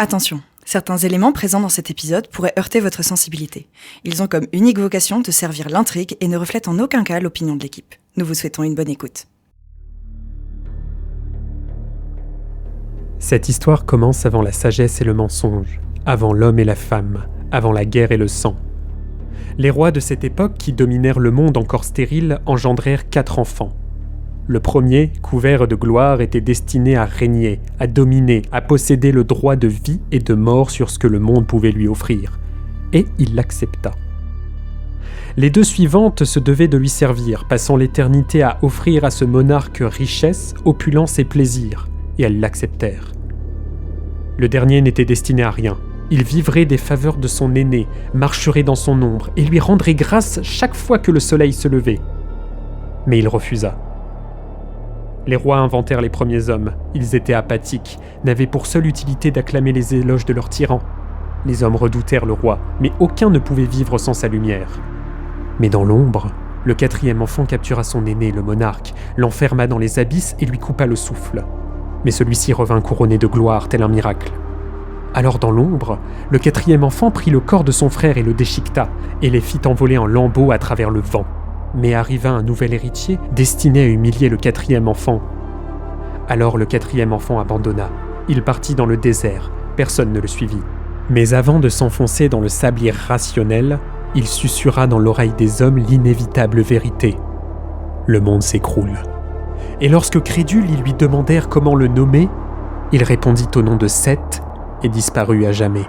Attention, certains éléments présents dans cet épisode pourraient heurter votre sensibilité. Ils ont comme unique vocation de servir l'intrigue et ne reflètent en aucun cas l'opinion de l'équipe. Nous vous souhaitons une bonne écoute. Cette histoire commence avant la sagesse et le mensonge, avant l'homme et la femme, avant la guerre et le sang. Les rois de cette époque qui dominèrent le monde encore stérile engendrèrent 4 enfants. Le premier, couvert de gloire, était destiné à régner, à dominer, à posséder le droit de vie et de mort sur ce que le monde pouvait lui offrir. Et il l'accepta. Les 2 suivantes se devaient de lui servir, passant l'éternité à offrir à ce monarque richesse, opulence et plaisir, et elles l'acceptèrent. Le dernier n'était destiné à rien. Il vivrait des faveurs de son aîné, marcherait dans son ombre, et lui rendrait grâce chaque fois que le soleil se levait. Mais il refusa. Les rois inventèrent les premiers hommes. Ils étaient apathiques, n'avaient pour seule utilité d'acclamer les éloges de leur tyran. Les hommes redoutèrent le roi, mais aucun ne pouvait vivre sans sa lumière. Mais dans l'ombre, le 4e enfant captura son aîné, le monarque, l'enferma dans les abysses et lui coupa le souffle. Mais celui-ci revint couronné de gloire, tel un miracle. Alors dans l'ombre, le 4e enfant prit le corps de son frère et le déchiqueta, et les fit envoler en lambeaux à travers le vent. Mais arriva un nouvel héritier, destiné à humilier le 4e enfant. Alors le 4e enfant abandonna. Il partit dans le désert, personne ne le suivit. Mais avant de s'enfoncer dans le sable irrationnel, il susurra dans l'oreille des hommes l'inévitable vérité. Le monde s'écroule. Et lorsque crédules ils lui demandèrent comment le nommer, il répondit au nom de Seth et disparut à jamais.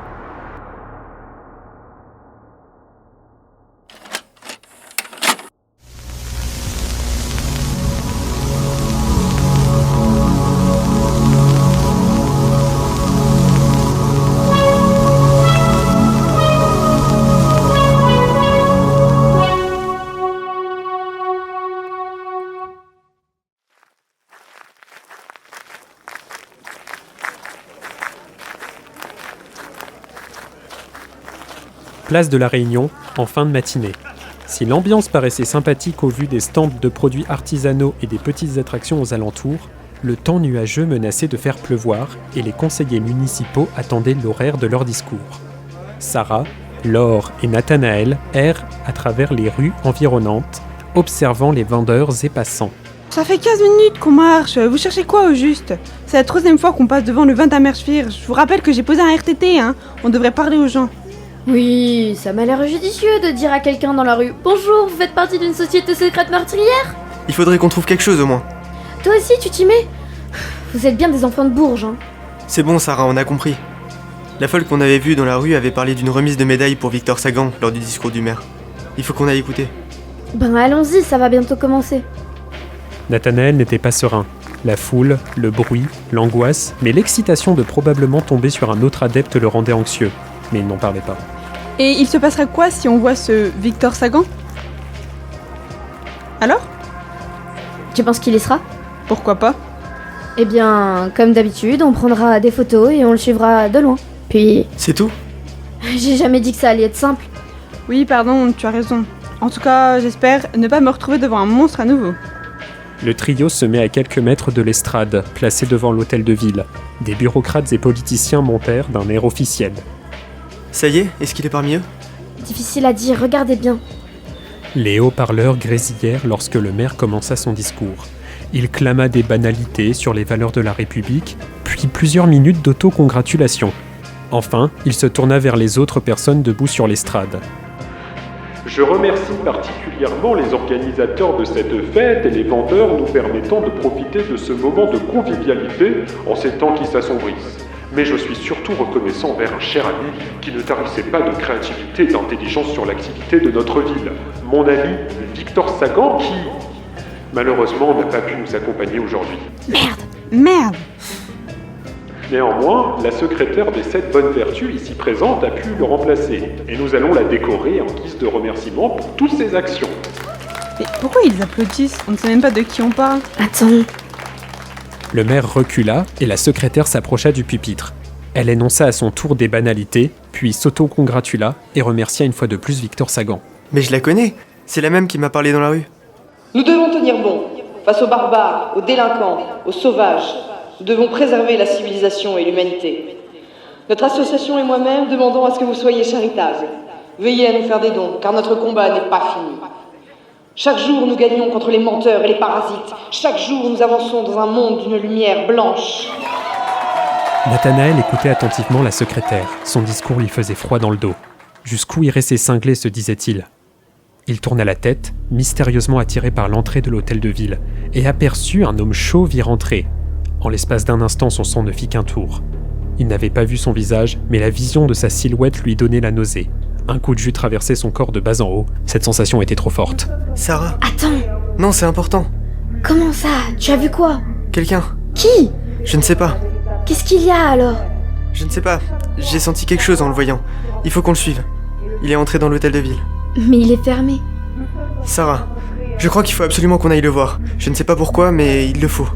Place de la Réunion, en fin de matinée. Si l'ambiance paraissait sympathique au vu des stands de produits artisanaux et des petites attractions aux alentours, le temps nuageux menaçait de faire pleuvoir et les conseillers municipaux attendaient l'horaire de leur discours. Sarah, Laure et Nathanaël errent à travers les rues environnantes, observant les vendeurs et passants. Ça fait 15 minutes qu'on marche, vous cherchez quoi au juste? C'est la 3e fois qu'on passe devant le 20 Amersfoort. Je vous rappelle que j'ai posé un RTT, on devrait parler aux gens. Oui, ça m'a l'air judicieux de dire à quelqu'un dans la rue « Bonjour, vous faites partie d'une société secrète meurtrière ?» Il faudrait qu'on trouve quelque chose au moins. Toi aussi, tu t'y mets? Vous êtes bien des enfants de Bourges, C'est bon Sarah, on a compris. La folle qu'on avait vue dans la rue avait parlé d'une remise de médaille pour Victor Sagan lors du discours du maire. Il faut qu'on aille écouter. Ben allons-y, ça va bientôt commencer. Nathanaël n'était pas serein. La foule, le bruit, l'angoisse, mais l'excitation de probablement tomber sur un autre adepte le rendait anxieux. Mais il n'en parlait pas. Et il se passera quoi si on voit ce Victor Sagan? Alors? Tu penses qu'il y sera? Pourquoi pas? Eh bien, comme d'habitude, on prendra des photos et on le suivra de loin. Puis... C'est tout? J'ai jamais dit que ça allait être simple. Oui, pardon, tu as raison. En tout cas, j'espère ne pas me retrouver devant un monstre à nouveau. Le trio se met à quelques mètres de l'estrade, placée devant l'hôtel de ville. Des bureaucrates et politiciens montèrent d'un air officiel. Ça y est, est-ce qu'il est parmi eux? Difficile à dire, regardez bien. Les haut-parleurs grésillèrent lorsque le maire commença son discours. Il clama des banalités sur les valeurs de la République, puis plusieurs minutes d'autocongratulation. Enfin, il se tourna vers les autres personnes debout sur l'estrade. Je remercie particulièrement les organisateurs de cette fête et les vendeurs nous permettant de profiter de ce moment de convivialité en ces temps qui s'assombrissent. Mais je suis surtout reconnaissant envers un cher ami qui ne tarissait pas de créativité et d'intelligence sur l'activité de notre ville. Mon ami Victor Sagan qui, malheureusement, n'a pas pu nous accompagner aujourd'hui. Merde! Néanmoins, la secrétaire des 7 bonnes vertus ici présente a pu le remplacer. Et nous allons la décorer en guise de remerciement pour toutes ses actions. Mais pourquoi ils applaudissent? On ne sait même pas de qui on parle. Attends. Le maire recula et la secrétaire s'approcha du pupitre. Elle énonça à son tour des banalités, puis s'auto-congratula et remercia une fois de plus Victor Sagan. Mais je la connais, c'est la même qui m'a parlé dans la rue. Nous devons tenir bon, face aux barbares, aux délinquants, aux sauvages. Nous devons préserver la civilisation et l'humanité. Notre association et moi-même demandons à ce que vous soyez charitables. Veillez à nous faire des dons, car notre combat n'est pas fini. Chaque jour, nous gagnons contre les menteurs et les parasites. Chaque jour, nous avançons dans un monde d'une lumière blanche. Nathanaël écoutait attentivement la secrétaire. Son discours lui faisait froid dans le dos. Jusqu'où iraient ces cinglés, se disait-il. Il tourna la tête, mystérieusement attiré par l'entrée de l'hôtel de ville, et aperçut un homme chauve y rentrer. En l'espace d'un instant, son sang ne fit qu'un tour. Il n'avait pas vu son visage, mais la vision de sa silhouette lui donnait la nausée. Un coup de jus traversait son corps de bas en haut. Cette sensation était trop forte. Sarah. Attends, Non, c'est important. comment ça? Tu as vu quoi? Quelqu'un. Qui? Je ne sais pas. Qu'est-ce qu'il y a alors? Je ne sais pas. J'ai senti quelque chose en le voyant. Il faut qu'on le suive. Il est entré dans l'hôtel de ville. Mais il est fermé. Sarah, je crois qu'il faut absolument qu'on aille le voir. Je ne sais pas pourquoi, mais il le faut.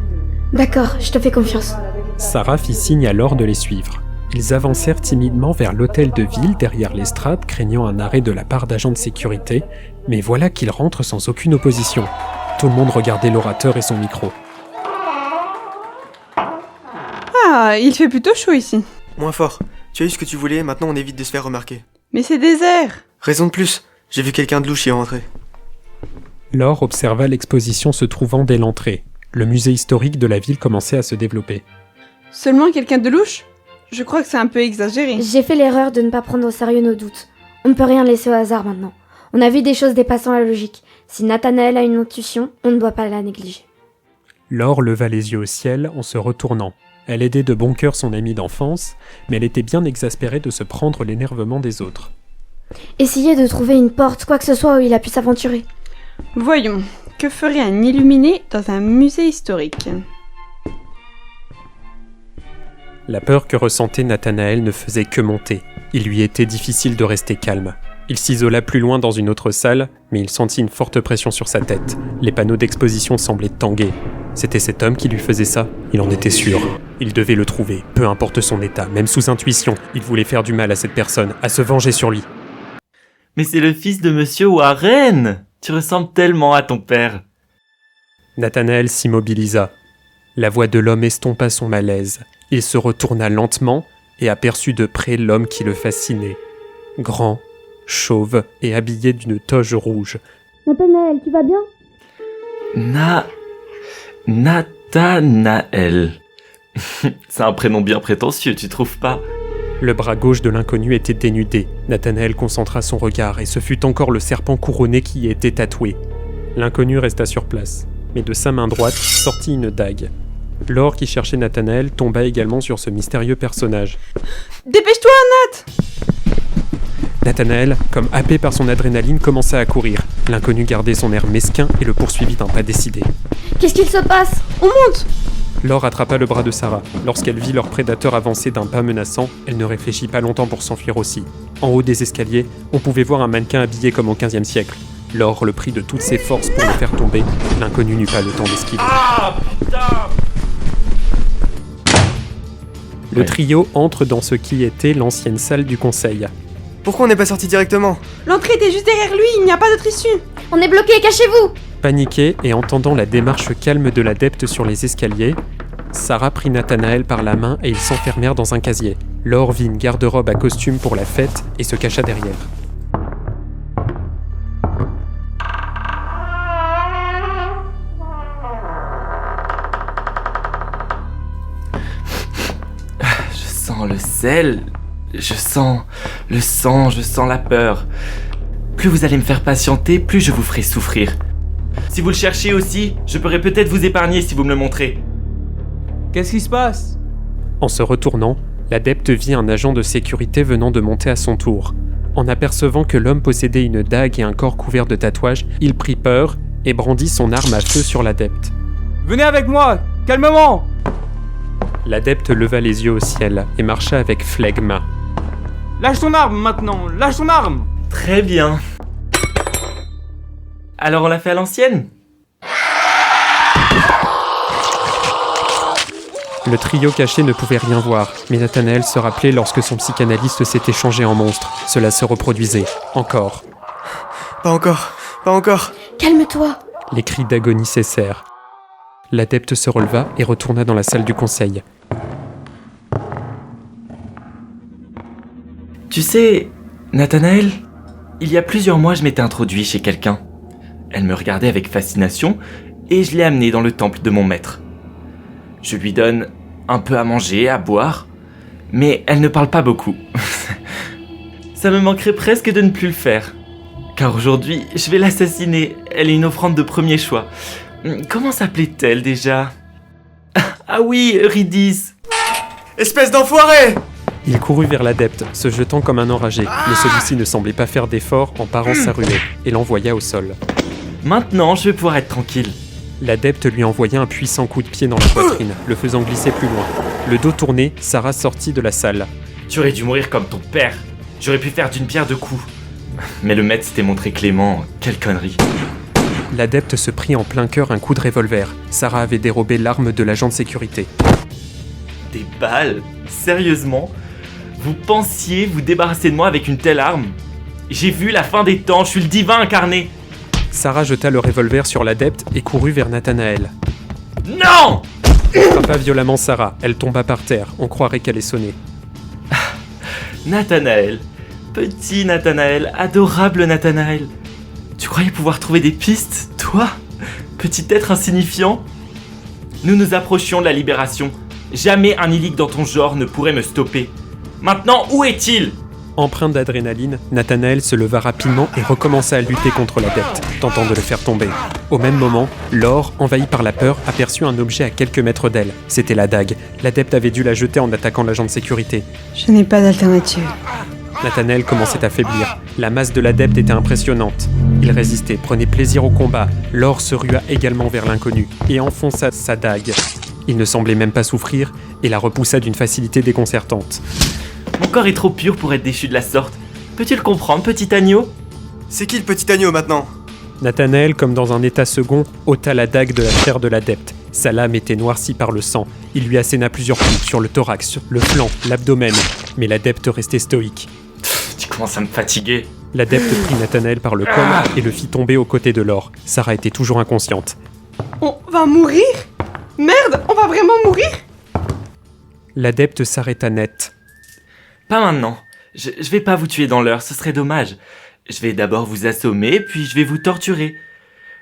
D'accord, je te fais confiance. Sarah fit signe alors de les suivre. Ils avancèrent timidement vers l'hôtel de ville derrière l'estrade, craignant un arrêt de la part d'agents de sécurité, mais voilà qu'ils rentrent sans aucune opposition. Tout le monde regardait l'orateur et son micro. Ah, il fait plutôt chaud ici. Moins fort. Tu as eu ce que tu voulais, maintenant on évite de se faire remarquer. Mais c'est désert. Raison de plus. J'ai vu quelqu'un de louche y rentrer. Laure observa l'exposition se trouvant dès l'entrée. Le musée historique de la ville commençait à se développer. Seulement quelqu'un de louche? Je crois que c'est un peu exagéré. J'ai fait l'erreur de ne pas prendre au sérieux nos doutes. On ne peut rien laisser au hasard maintenant. On a vu des choses dépassant la logique. Si Nathanaël a une intuition, on ne doit pas la négliger. Laure leva les yeux au ciel en se retournant. Elle aidait de bon cœur son amie d'enfance, mais elle était bien exaspérée de se prendre l'énervement des autres. Essayez de trouver une porte, quoi que ce soit où il a pu s'aventurer. Voyons, que ferait un illuminé dans un musée historique? La peur que ressentait Nathanaël ne faisait que monter. Il lui était difficile de rester calme. Il s'isola plus loin dans une autre salle, mais il sentit une forte pression sur sa tête. Les panneaux d'exposition semblaient tanguer. C'était cet homme qui lui faisait ça, il en était sûr. Il devait le trouver, peu importe son état, même sous intuition. Il voulait faire du mal à cette personne, à se venger sur lui. Mais c'est le fils de Monsieur Warren! Tu ressembles tellement à ton père. Nathanaël s'immobilisa. La voix de l'homme estompa son malaise. Il se retourna lentement et aperçut de près l'homme qui le fascinait. Grand, chauve et habillé d'une toge rouge. Nathanaël, tu vas bien? Nathanaël. C'est un prénom bien prétentieux, tu trouves pas? Le bras gauche de l'inconnu était dénudé. Nathanaël concentra son regard et ce fut encore le serpent couronné qui y était tatoué. L'inconnu resta sur place, mais de sa main droite sortit une dague. Laure, qui cherchait Nathanaël, tomba également sur ce mystérieux personnage. Dépêche-toi, Nat! Nathanaël, comme happé par son adrénaline, commença à courir. L'inconnu gardait son air mesquin et le poursuivit d'un pas décidé. Qu'est-ce qu'il se passe? On monte! Laure attrapa le bras de Sarah. Lorsqu'elle vit leur prédateur avancer d'un pas menaçant, elle ne réfléchit pas longtemps pour s'enfuir aussi. En haut des escaliers, on pouvait voir un mannequin habillé comme au XVe siècle. Laure le prit de toutes ses forces pour le faire tomber. L'inconnu n'eut pas le temps d'esquiver. Ah, putain! Le trio entre dans ce qui était l'ancienne salle du conseil. Pourquoi on n'est pas sorti directement? L'entrée était juste derrière lui, il n'y a pas d'autre issue. On est bloqué, cachez-vous! Paniquée et entendant la démarche calme de l'adepte sur les escaliers, Sarah prit Nathanaël par la main et ils s'enfermèrent dans un casier. Laure vit une garde-robe à costume pour la fête et se cacha derrière. Je sens le sel, je sens le sang, je sens la peur. Plus vous allez me faire patienter, plus je vous ferai souffrir. Si vous le cherchez aussi, je pourrais peut-être vous épargner si vous me le montrez. Qu'est-ce qui se passe? En se retournant, l'adepte vit un agent de sécurité venant de monter à son tour. En apercevant que l'homme possédait une dague et un corps couvert de tatouages, il prit peur et brandit son arme à feu sur l'adepte. Venez avec moi, calmement! L'adepte leva les yeux au ciel et marcha avec flegme. Lâche ton arme maintenant, lâche ton arme! Très bien. Alors on l'a fait à l'ancienne? Le trio caché ne pouvait rien voir, mais Nathanaël se rappelait lorsque son psychanalyste s'était changé en monstre. Cela se reproduisait. Encore. Pas encore, pas encore. Calme-toi! Les cris d'agonie cessèrent. L'adepte se releva et retourna dans la salle du conseil. Tu sais, Nathanaël, il y a plusieurs mois, je m'étais introduit chez quelqu'un. Elle me regardait avec fascination et je l'ai amenée dans le temple de mon maître. Je lui donne un peu à manger, à boire, mais elle ne parle pas beaucoup. Ça me manquerait presque de ne plus le faire. Car aujourd'hui, je vais l'assassiner. Elle est une offrande de premier choix. Comment s'appelait-elle déjà? Ah oui, Eurydice. Espèce d'enfoiré! Il courut vers l'adepte, se jetant comme un enragé, mais celui-ci ne semblait pas faire d'effort en parant sa ruée, et l'envoya au sol. Maintenant, je vais pouvoir être tranquille. L'adepte lui envoya un puissant coup de pied dans la poitrine, le faisant glisser plus loin. Le dos tourné, Sarah sortit de la salle. Tu aurais dû mourir comme ton père. J'aurais pu faire d'une pierre deux coups. Mais le maître s'était montré clément. Quelle connerie. L'adepte se prit en plein cœur un coup de revolver. Sarah avait dérobé l'arme de l'agent de sécurité. Des balles? Sérieusement? Vous pensiez vous débarrasser de moi avec une telle arme? J'ai vu la fin des temps, je suis le divin incarné. Sarah jeta le revolver sur l'adepte et courut vers Nathanaël. Non! Frappa violemment Sarah, elle tomba par terre, on croirait qu'elle est sonnée. Nathanaël, petit Nathanaël, adorable Nathanaël. Tu croyais pouvoir trouver des pistes, toi? Petit être insignifiant? Nous nous approchions de la libération. Jamais un illique dans ton genre ne pourrait me stopper. Maintenant, où est-il? Empreint d'adrénaline, Nathanaël se leva rapidement et recommença à lutter contre l'adepte, tentant de le faire tomber. Au même moment, Laure, envahie par la peur, aperçut un objet à quelques mètres d'elle. C'était la dague. L'adepte avait dû la jeter en attaquant l'agent de sécurité. Je n'ai pas d'alternative. Nathanaël commençait à faiblir. La masse de l'adepte était impressionnante. Il résistait, prenait plaisir au combat. Laure se rua également vers l'inconnu et enfonça sa dague. Il ne semblait même pas souffrir et la repoussa d'une facilité déconcertante. Mon corps est trop pur pour être déchu de la sorte. Peux-tu le comprendre, petit agneau? C'est qui le petit agneau maintenant? Nathanaël, comme dans un état second, ôta la dague de la chair de l'adepte. Sa lame était noircie par le sang. Il lui asséna plusieurs coups sur le thorax, le flanc, l'abdomen. Mais l'adepte restait stoïque. Tu commences à me fatiguer. L'adepte prit Nathanaël par le col et le fit tomber aux côtés de Laure. Sarah était toujours inconsciente. On va mourir? Merde, on va vraiment mourir? L'adepte s'arrêta net. Pas maintenant. Je vais pas vous tuer dans l'heure, ce serait dommage. Je vais d'abord vous assommer, puis je vais vous torturer.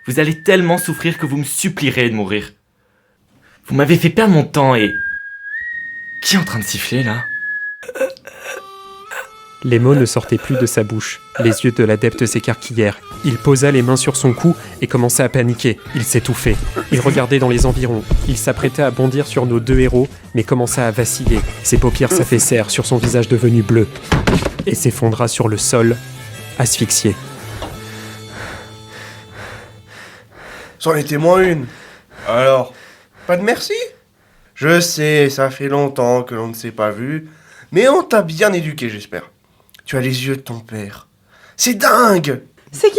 Vous allez tellement souffrir que vous me supplierez de mourir. Vous m'avez fait perdre mon temps et... Qui est en train de siffler, là? Les mots ne sortaient plus de sa bouche. Les yeux de l'adepte s'écarquillèrent. Il posa les mains sur son cou et commença à paniquer. Il s'étouffait. Il regardait dans les environs. Il s'apprêtait à bondir sur nos deux héros, mais commença à vaciller. Ses paupières s'affaissèrent sur son visage devenu bleu et s'effondra sur le sol, asphyxié. C'en était moins une. Alors, pas de merci? Je sais, ça fait longtemps que l'on ne s'est pas vu, mais on t'a bien éduqué, j'espère. Tu as les yeux de ton père. C'est dingue! C'est qui?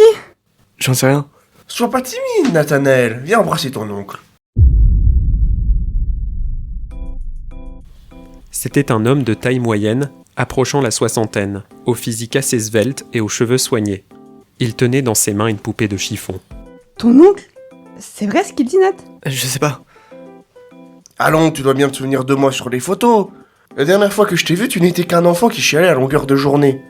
J'en sais rien. Sois pas timide, Nathanaël. Viens embrasser ton oncle. C'était un homme de taille moyenne, approchant la soixantaine, au physique assez svelte et aux cheveux soignés. Il tenait dans ses mains une poupée de chiffon. Ton oncle? C'est vrai ce qu'il dit, Nat? Je sais pas. Allons, tu dois bien te souvenir de moi sur les photos. La dernière fois que je t'ai vu, tu n'étais qu'un enfant qui chialait à longueur de journée.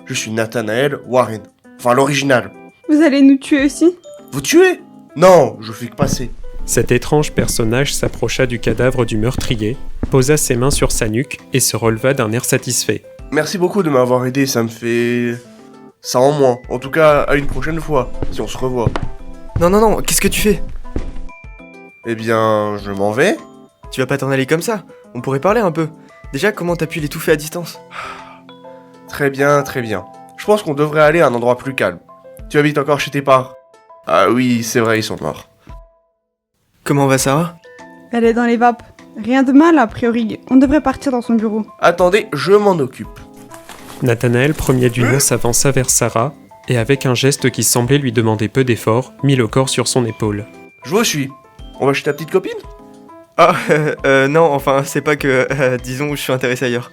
Je suis Nathanaël Warren. Enfin, l'original. Vous allez nous tuer aussi? Vous tuez? Non, je fais que passer. Cet étrange personnage s'approcha du cadavre du meurtrier, posa ses mains sur sa nuque et se releva d'un air satisfait. Merci beaucoup de m'avoir aidé, ça me fait... ça en moins. En tout cas, à une prochaine fois, si on se revoit. Non, qu'est-ce que tu fais? Eh bien, je m'en vais. Tu vas pas t'en aller comme ça. On pourrait parler un peu. Déjà, comment t'as pu l'étouffer à distance? Très bien, très bien. Je pense qu'on devrait aller à un endroit plus calme. Tu habites encore chez tes parents? Ah oui, c'est vrai, ils sont morts. Comment va Sarah? Elle est dans les vapes. Rien de mal, a priori. On devrait partir dans son bureau. Attendez, je m'en occupe. Nathanaël, premier du nom, s'avança vers Sarah et avec un geste qui semblait lui demander peu d'effort, mit le corps sur son épaule. Je vous suis. On va chez ta petite copine? Ah, non, enfin, c'est pas que... disons, je suis intéressé ailleurs.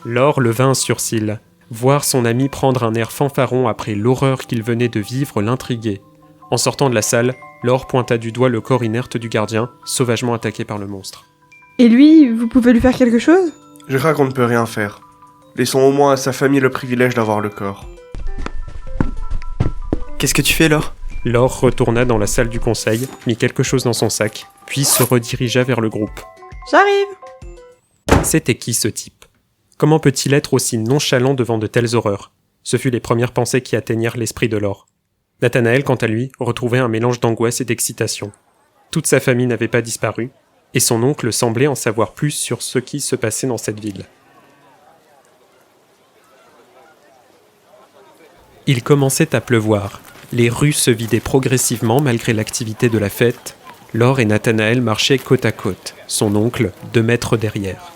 Laure leva un sourcil. Voir son ami prendre un air fanfaron après l'horreur qu'il venait de vivre l'intriguait. En sortant de la salle, Laure pointa du doigt le corps inerte du gardien, sauvagement attaqué par le monstre. Et lui, vous pouvez lui faire quelque chose? Je crains qu'on ne peut rien faire. Laissons au moins à sa famille le privilège d'avoir le corps. Qu'est-ce que tu fais, Laure ? Laure retourna dans la salle du conseil, mit quelque chose dans son sac, puis se redirigea vers le groupe. J'arrive. C'était qui ce type ? Comment peut-il être aussi nonchalant devant de telles horreurs ? Ce furent les premières pensées qui atteignirent l'esprit de Laure. Nathanaël, quant à lui, retrouvait un mélange d'angoisse et d'excitation. Toute sa famille n'avait pas disparu, et son oncle semblait en savoir plus sur ce qui se passait dans cette ville. Il commençait à pleuvoir. Les rues se vidaient progressivement malgré l'activité de la fête. Laure et Nathanaël marchaient côte à côte, son oncle 2 mètres derrière.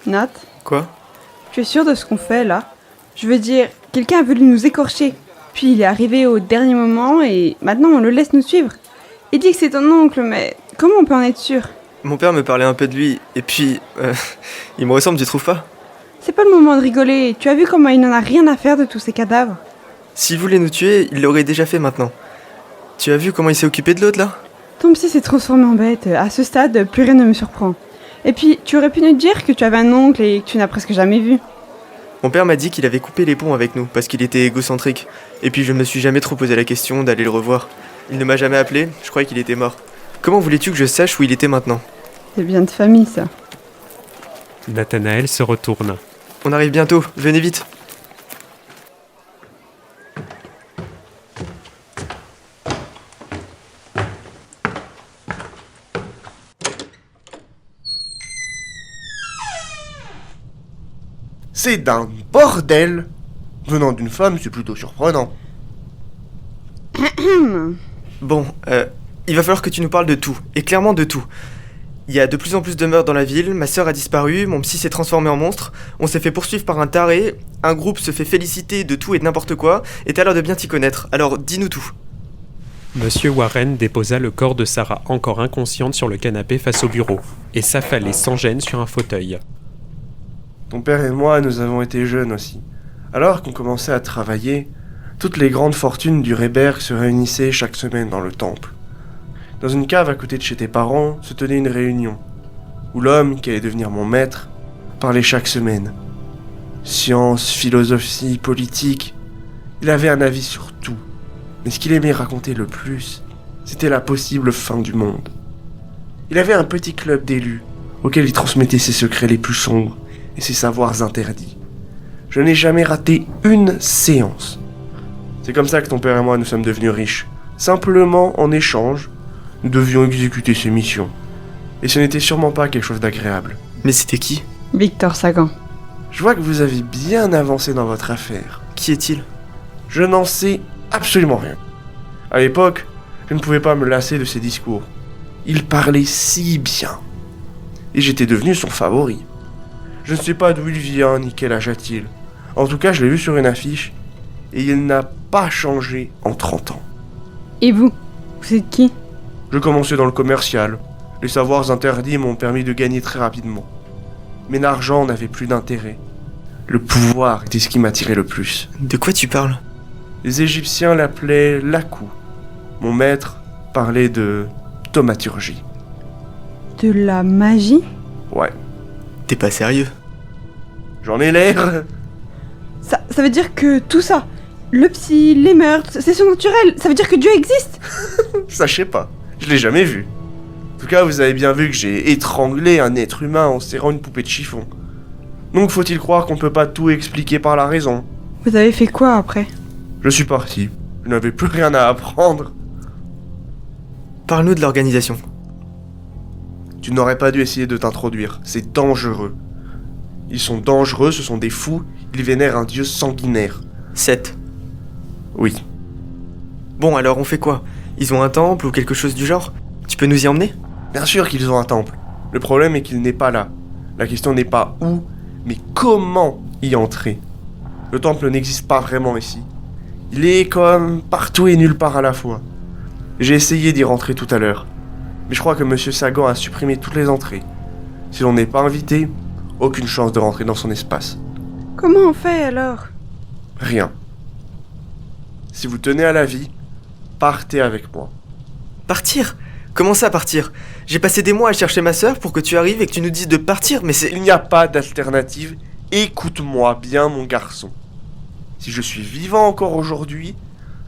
Nat, Quoi ? tu es sûr de ce qu'on fait là ? Je veux dire, quelqu'un a voulu nous écorcher. Puis il est arrivé au dernier moment et maintenant on le laisse nous suivre. Il dit que c'est ton oncle, mais comment on peut en être sûr ? Mon père me parlait un peu de lui, et puis... il me ressemble, tu trouves pas ? C'est pas le moment de rigoler. Tu as vu comment il n'en a rien à faire de tous ces cadavres ? S'il voulait nous tuer, il l'aurait déjà fait maintenant. Tu as vu comment il s'est occupé de l'autre, là ? Ton psy s'est transformé en bête. À ce stade, plus rien ne me surprend. Et puis, tu aurais pu nous dire que tu avais un oncle et que tu n'as presque jamais vu. Mon père m'a dit qu'il avait coupé les ponts avec nous, parce qu'il était égocentrique. Et puis je me suis jamais trop posé la question d'aller le revoir. Il ne m'a jamais appelé, je croyais qu'il était mort. Comment voulais-tu que je sache où il était maintenant ? C'est bien de famille, ça. Nathanaël se retourna. On arrive bientôt, venez vite. C'est d'un bordel. Venant d'une femme, c'est plutôt surprenant. Bon, il va falloir que tu nous parles de tout, et clairement de tout. Il y a de plus en plus de meurtres dans la ville, ma sœur a disparu, mon psy s'est transformé en monstre, on s'est fait poursuivre par un taré, un groupe se fait féliciter de tout et de n'importe quoi, et t'as l'air de bien t'y connaître, alors dis-nous tout. Monsieur Warren déposa le corps de Sarah encore inconsciente sur le canapé face au bureau, et s'affalait sans gêne sur un fauteuil. Ton père et moi, nous avons été jeunes aussi. Alors qu'on commençait à travailler, toutes les grandes fortunes du Rehberg se réunissaient chaque semaine dans le temple. Dans une cave à côté de chez tes parents se tenait une réunion, où l'homme qui allait devenir mon maître parlait chaque semaine. Science, philosophie, politique, il avait un avis sur tout. Mais ce qu'il aimait raconter le plus, c'était la possible fin du monde. Il avait un petit club d'élus, auquel il transmettait ses secrets les plus sombres et ses savoirs interdits. Je n'ai jamais raté une séance. C'est comme ça que ton père et moi nous sommes devenus riches. Simplement, en échange, nous devions exécuter ses missions. Et ce n'était sûrement pas quelque chose d'agréable. Mais c'était qui ? Victor Sagan. Je vois que vous avez bien avancé dans votre affaire. Qui est-il ? Je n'en sais absolument rien. À l'époque, je ne pouvais pas me lasser de ses discours. Il parlait si bien. Et j'étais devenu son favori. Je ne sais pas d'où il vient ni quel âge a-t-il. En tout cas, je l'ai vu sur une affiche. Et il n'a pas changé en 30 ans. Et vous ? Vous êtes qui ? Je commençais dans le commercial. Les savoirs interdits m'ont permis de gagner très rapidement. Mais l'argent n'avait plus d'intérêt. Le pouvoir était ce qui m'attirait le plus. De quoi tu parles ? Les Égyptiens l'appelaient Lakou. Mon maître parlait de thaumaturgie. De la magie ? Ouais. T'es pas sérieux ? J'en ai l'air. Ça veut dire que tout ça, le psy, les meurtres, c'est surnaturel. Ça veut dire que Dieu existe ? Ça, je sais pas. Je l'ai jamais vu. En tout cas, vous avez bien vu que j'ai étranglé un être humain en serrant une poupée de chiffon. Donc faut-il croire qu'on ne peut pas tout expliquer par la raison ? Vous avez fait quoi après ? Je suis parti. Je n'avais plus rien à apprendre. Parle-nous de l'organisation. Tu n'aurais pas dû essayer de t'introduire. C'est dangereux. Ils sont dangereux, ce sont des fous. Ils vénèrent un dieu sanguinaire. 7. Oui. Bon, alors on fait quoi ? Ils ont un temple ou quelque chose du genre ? Tu peux nous y emmener ? Bien sûr qu'ils ont un temple. Le problème est qu'il n'est pas là. La question n'est pas où, mais comment y entrer. Le temple n'existe pas vraiment ici. Il est comme partout et nulle part à la fois. J'ai essayé d'y rentrer tout à l'heure. Mais je crois que Monsieur Sagan a supprimé toutes les entrées. Si l'on n'est pas invité, aucune chance de rentrer dans son espace. Comment on fait alors ? Rien. Si vous tenez à la vie, partez avec moi. Partir ? Comment ça partir ? J'ai passé des mois à chercher ma sœur pour que tu arrives et que tu nous dises de partir, mais c'est... Il n'y a pas d'alternative Écoute-moi bien, mon garçon. Si je suis vivant encore aujourd'hui,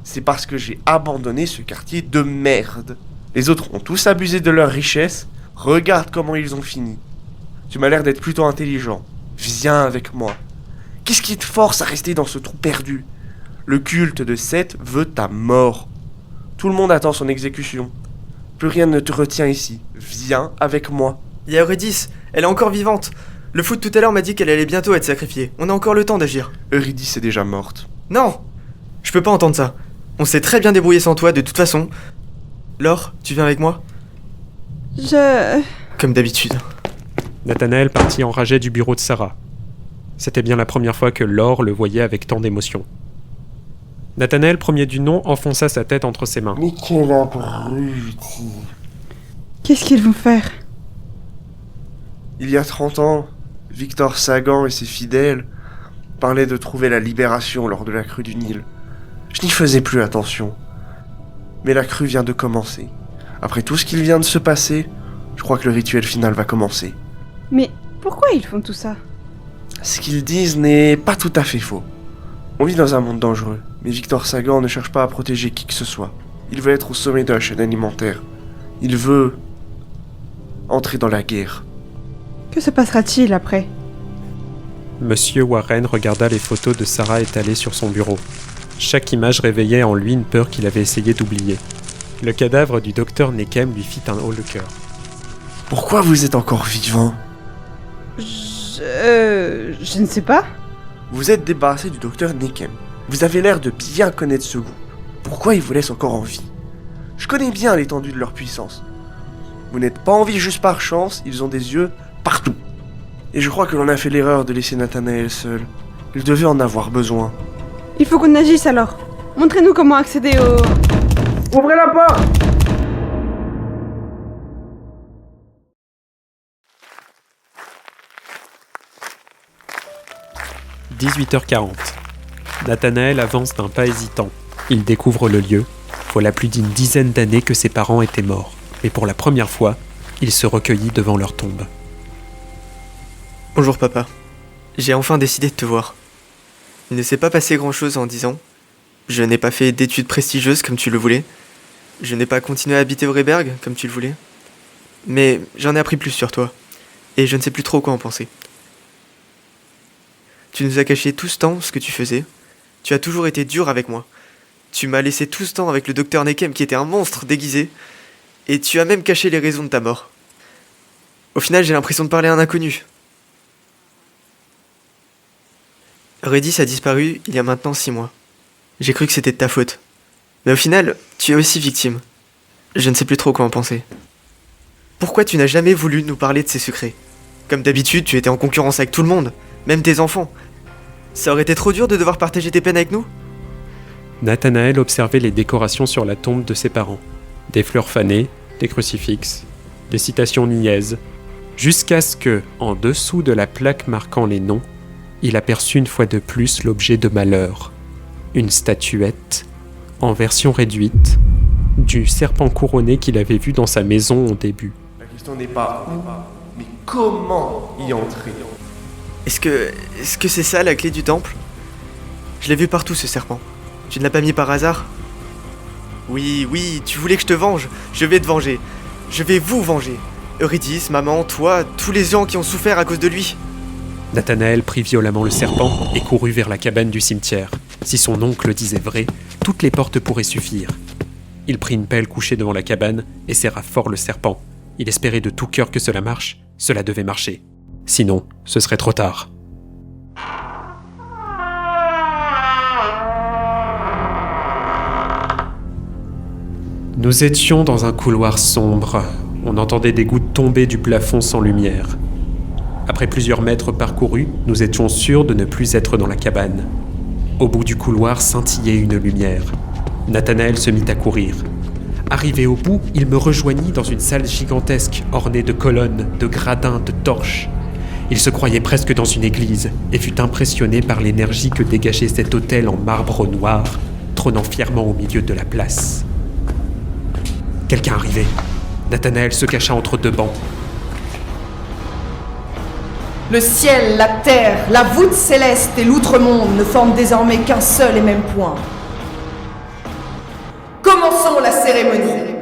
c'est parce que j'ai abandonné ce quartier de merde. Les autres ont tous abusé de leur richesse. Regarde comment ils ont fini. Tu m'as l'air d'être plutôt intelligent. Viens avec moi. Qu'est-ce qui te force à rester dans ce trou perdu ? Le culte de Seth veut ta mort. Tout le monde attend son exécution. Plus rien ne te retient ici. Viens avec moi. Il y a Eurydice, elle est encore vivante. Le fou de tout à l'heure m'a dit qu'elle allait bientôt être sacrifiée. On a encore le temps d'agir. Eurydice est déjà morte. Non, je peux pas entendre ça. On s'est très bien débrouillé sans toi de toute façon. Laure, tu viens avec moi ? Comme d'habitude. Nathanaël partit enragé du bureau de Sarah. C'était bien la première fois que Laure le voyait avec tant d'émotion. Nathanaël, premier du nom, enfonça sa tête entre ses mains. Mais quel abruti. Qu'est-ce qu'ils vont faire ? Il y a 30 ans, Victor Sagan et ses fidèles parlaient de trouver la libération lors de la crue du Nil. Je n'y faisais plus attention. Mais la crue vient de commencer. Après tout ce qu'il vient de se passer, je crois que le rituel final va commencer. Mais pourquoi ils font tout ça ? Ce qu'ils disent n'est pas tout à fait faux. On vit dans un monde dangereux, mais Victor Sagan ne cherche pas à protéger qui que ce soit. Il veut être au sommet de la chaîne alimentaire. Il veut entrer dans la guerre. Que se passera-t-il après ? Monsieur Warren regarda les photos de Sarah étalées sur son bureau. Chaque image réveillait en lui une peur qu'il avait essayé d'oublier. Le cadavre du docteur Nekem lui fit un haut le cœur. Pourquoi vous êtes encore vivant ? Je ne sais pas. Vous êtes débarrassé du docteur Nekem. Vous avez l'air de bien connaître ce goût. Pourquoi ils vous laissent encore en vie ? Je connais bien l'étendue de leur puissance. Vous n'êtes pas en vie juste par chance, ils ont des yeux partout. Et je crois que l'on a fait l'erreur de laisser Nathanaël seul. Il devait en avoir besoin. Il faut qu'on agisse alors. Montrez-nous comment accéder au... Ouvrez la porte ! 18h40. Nathanaël avance d'un pas hésitant. Il découvre le lieu. Voilà plus d'une dizaine d'années que ses parents étaient morts. Et pour la première fois, il se recueillit devant leur tombe. Bonjour papa. J'ai enfin décidé de te voir. Il ne s'est pas passé grand-chose en 10 ans. Je n'ai pas fait d'études prestigieuses comme tu le voulais. Je n'ai pas continué à habiter au Rehberg comme tu le voulais. Mais j'en ai appris plus sur toi. Et je ne sais plus trop quoi en penser. Tu nous as caché tout ce temps ce que tu faisais. Tu as toujours été dur avec moi. Tu m'as laissé tout ce temps avec le docteur Nekem qui était un monstre déguisé. Et tu as même caché les raisons de ta mort. Au final, j'ai l'impression de parler à un inconnu. Eurydice a disparu il y a maintenant 6 mois. J'ai cru que c'était de ta faute. Mais au final, tu es aussi victime. Je ne sais plus trop quoi en penser. Pourquoi tu n'as jamais voulu nous parler de ces secrets ? Comme d'habitude, tu étais en concurrence avec tout le monde, même tes enfants. Ça aurait été trop dur de devoir partager tes peines avec nous ? Nathanaël observait les décorations sur la tombe de ses parents. Des fleurs fanées, des crucifixes, des citations niaises, jusqu'à ce que, en dessous de la plaque marquant les noms, il aperçut une fois de plus l'objet de malheur. Une statuette, en version réduite, du serpent couronné qu'il avait vu dans sa maison au début. La question n'est pas où, mais comment y entrer. Est-ce que c'est ça la clé du temple ? Je l'ai vu partout ce serpent. Tu ne l'as pas mis par hasard ? Oui, tu voulais que je te venge. Je vais te venger. Je vais vous venger. Eurydice, maman, toi, tous les gens qui ont souffert à cause de lui. Nathanaël prit violemment le serpent et courut vers la cabane du cimetière. Si son oncle disait vrai, toutes les portes pourraient suffire. Il prit une pelle couchée devant la cabane et serra fort le serpent. Il espérait de tout cœur que cela marche. Cela devait marcher. Sinon, ce serait trop tard. Nous étions dans un couloir sombre. On entendait des gouttes tomber du plafond sans lumière. Après plusieurs mètres parcourus, nous étions sûrs de ne plus être dans la cabane. Au bout du couloir scintillait une lumière. Nathanaël se mit à courir. Arrivé au bout, il me rejoignit dans une salle gigantesque, ornée de colonnes, de gradins, de torches. Il se croyait presque dans une église et fut impressionné par l'énergie que dégageait cet autel en marbre noir, trônant fièrement au milieu de la place. Quelqu'un arrivait. Nathanaël se cacha entre deux bancs. Le ciel, la terre, la voûte céleste et l'outre-monde ne forment désormais qu'un seul et même point. Commençons la cérémonie.